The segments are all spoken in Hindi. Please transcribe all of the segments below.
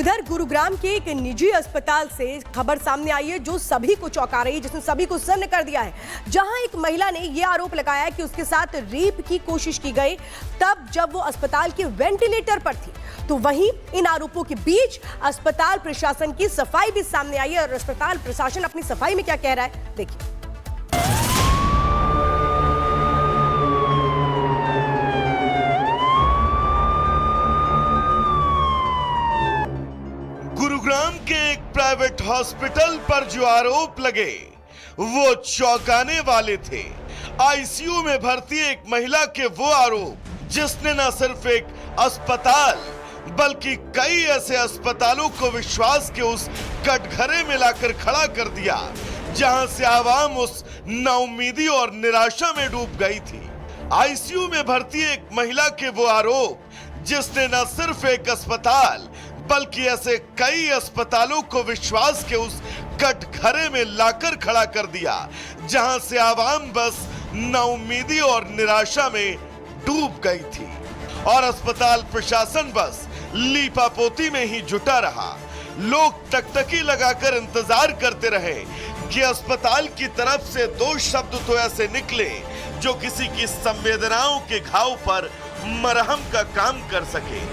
इधर गुरुग्राम के एक निजी अस्पताल से खबर सामने आई है जो सभी को चौंका रही है, जिसने सभी को सन्न कर दिया है। जहां एक महिला ने यह आरोप लगाया कि उसके साथ रेप की कोशिश की गई तब जब वो अस्पताल के वेंटिलेटर पर थी। तो वहीं इन आरोपों के बीच अस्पताल प्रशासन की सफाई भी सामने आई है और अस्पताल प्रशासन अपनी सफाई में क्या कह रहा है देखिए। गुरुग्राम के एक प्राइवेट हॉस्पिटल पर जो आरोप लगे वो चौंकाने वाले थे। आईसीयू में भर्ती एक महिला के वो आरोप जिसने न सिर्फ एक अस्पताल बल्कि कई ऐसे अस्पतालों को विश्वास के उस कटघरे में लाकर खड़ा कर दिया जहां से आवाम उस नाउम्मीदी और निराशा में डूब गई थी। आईसीयू में भर्ती एक महिला के वो आरोप जिसने न सिर्फ एक अस्पताल बल्कि ऐसे कई अस्पतालों को विश्वास के उस कटघरे में लाकर खड़ा कर दिया जहां से आवाम बस नाउम्मीदी और निराशा में डूब गई थी और अस्पताल प्रशासन बस लीपापोती में ही जुटा रहा। लोग टकटकी लगाकर इंतजार करते रहे कि अस्पताल की तरफ से दो शब्द तो ऐसे निकले जो किसी की संवेदनाओं के घाव पर मरहम का काम कर सके।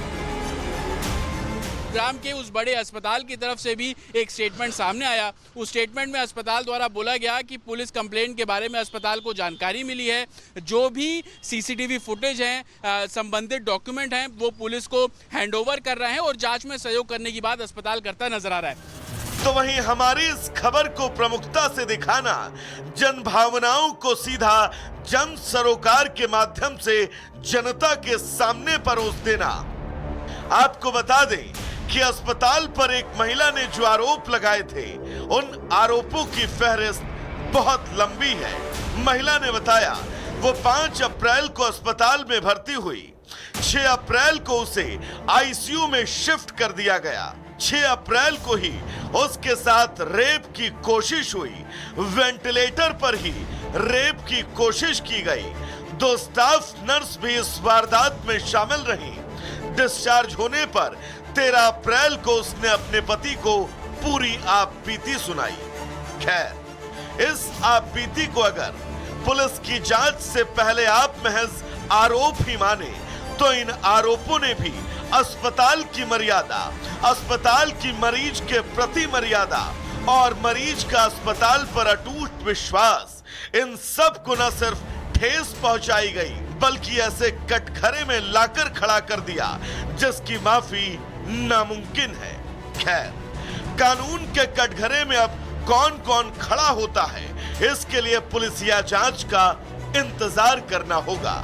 गुरुग्राम के उस बड़े अस्पताल की तरफ से भी एक स्टेटमेंट सामने आया। उस स्टेटमेंट में अस्पताल द्वारा बोला गया कि पुलिस कंप्लेंट के बारे में अस्पताल को जानकारी मिली है, जो भी सीसीटीवी फुटेज हैं, संबंधित डॉक्यूमेंट हैं, वो पुलिस को हैंडओवर कर रहे हैं और जांच में सहयोग करने की बात अस्पताल करता नजर आ रहा है। तो वहीं हमारी इस खबर को प्रमुखता से दिखाना, जन भावनाओं को सीधा जन सरोकार के माध्यम से जनता के सामने परोस देना। आपको बता दें कि अस्पताल पर एक महिला ने जो आरोप लगाए थे उन आरोपों की फहरिस्त बहुत लंबी है। महिला ने बताया वो 5 अप्रैल को अस्पताल में भर्ती हुई। 6 अप्रैल को उसे आईसीयू में शिफ्ट कर दिया गया। 6 अप्रैल को ही उसके साथ रेप की कोशिश हुई। वेंटिलेटर पर ही रेप की कोशिश की गई। 2 स्टाफ नर्स भी इस वारदात में शामिल रही। डिस्चार्ज होने पर 13 अप्रैल को उसने अपने पति को पूरी आपबीती सुनाई। खैर, इस आपबीती को अगर पुलिस की जांच से पहले आप महज आरोप ही माने तो इन आरोपों ने भी अस्पताल की मर्यादा, अस्पताल की मरीज के प्रति मर्यादा और मरीज का अस्पताल पर अटूट विश्वास, इन सब को न सिर्फ ठेस पहुंचाई गई बल्कि ऐसे कटघरे में लाकर खड़ा कर दिया जिसकी माफी नामुमकिन है। खैर, कानून के कटघरे में अब कौन कौन खड़ा होता है इसके लिए पुलिसिया जांच का इंतजार करना होगा।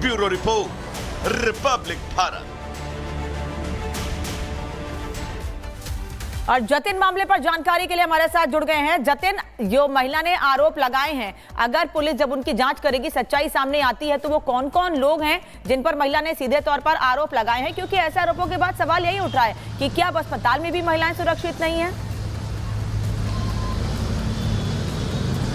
Bureau report, Republic Bharat. और जतिन मामले पर जानकारी के लिए हमारे साथ जुड़ गए हैं। जतिन, जो महिला ने आरोप लगाए हैं, अगर पुलिस जब उनकी जांच करेगी, सच्चाई सामने आती है तो वो कौन कौन लोग हैं जिन पर महिला ने सीधे तौर पर आरोप लगाए हैं? क्योंकि ऐसे आरोपों के बाद सवाल यही उठ रहा है कि क्या अब अस्पताल में भी महिलाएं सुरक्षित नहीं है?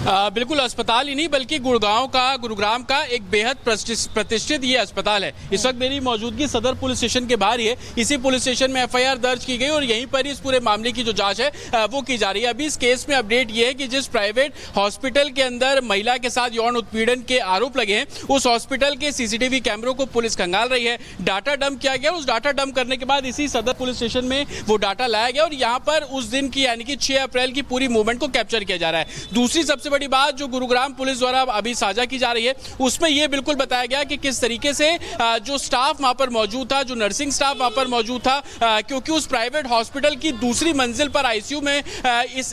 बिल्कुल, अस्पताल ही नहीं बल्कि गुरुग्राम का एक बेहद प्रतिष्ठित ये अस्पताल है। इस वक्त मेरी मौजूदगी सदर पुलिस स्टेशन के बाहर ही है। इसी पुलिस स्टेशन में एफआईआर दर्ज की गई और यहीं पर इस पूरे मामले की जो जांच है वो की जा रही है। अभी इस केस में अपडेट ये है कि जिस प्राइवेट हॉस्पिटल के अंदर महिला के साथ यौन उत्पीड़न के आरोप लगे हैं, उस हॉस्पिटल के सीसीटीवी कैमरों को पुलिस खंगाल रही है। डाटा डंप किया गया। उस डाटा डंप करने के बाद इसी सदर पुलिस स्टेशन में वो डाटा लाया गया और यहाँ पर उस दिन की यानी कि 6 अप्रैल की पूरी मूवमेंट को कैप्चर किया जा रहा है। दूसरी सबसे बड़ी बात जो गुरुग्राम पुलिस द्वारा अभी साझा की जा रही है उसमें यह बिल्कुल बताया गया कि किस तरीके से जो स्टाफ वहां पर मौजूद था, जो नर्सिंग स्टाफ वहां पर मौजूद था, क्योंकि उस प्राइवेट हॉस्पिटल की दूसरी मंजिल पर आईसीयू में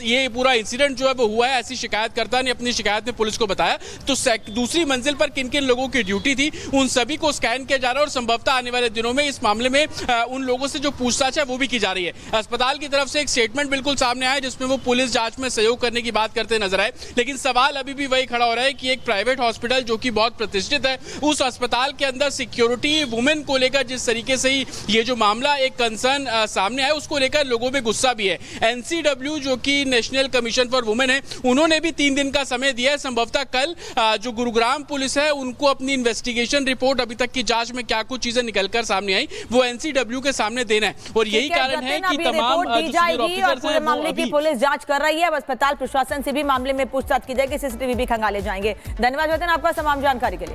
ये पूरा इंसिडेंट जो है वो हुआ है, ऐसी शिकायतकर्ता ने अपनी शिकायत में पुलिस को बताया। तो दूसरी मंजिल पर किन किन लोगों की ड्यूटी थी उन सभी को स्कैन किया जा रहा है और संभवतः आने वाले दिनों में इस मामले में उन लोगों से जो पूछताछ है वो भी की जा रही है। अस्पताल की तरफ से एक स्टेटमेंट बिल्कुल सामने आया जिसमें वो पुलिस जांच में सहयोग करने की बात करते नजर आए, लेकिन लेकिन सवाल अभी भी वही खड़ा हो रहा है कि एक प्राइवेट हॉस्पिटल जो कि बहुत प्रतिष्ठित है, उस अस्पताल के अंदर सिक्योरिटी वुमेन को लेकर जिस तरीके से ही ये जो मामला एक कंसर्न सामने आया, उसको लेकर लोगों में गुस्सा भी है। एनसीडब्ल्यू जो कि नेशनल कमीशन फॉर वुमेन है, उन्होंने भी 3 दिन का समय दिया है। संभवतः कल जो गुरुग्राम पुलिस है उनको अपनी इन्वेस्टिगेशन रिपोर्ट, अभी तक की जांच में क्या कुछ चीजें निकलकर सामने आई, वो एनसीडब्ल्यू के सामने देना है। और यही कारण है कि तमाम दी जाएगी और पूरे मामले की पुलिस जांच कर रही है। अब अस्पताल प्रशासन से भी मामले में पूछताछ की जाएगी, सीसीटीवी भी खंगाले जाएंगे। धन्यवाद जतिन आपका तमाम जानकारी के लिए।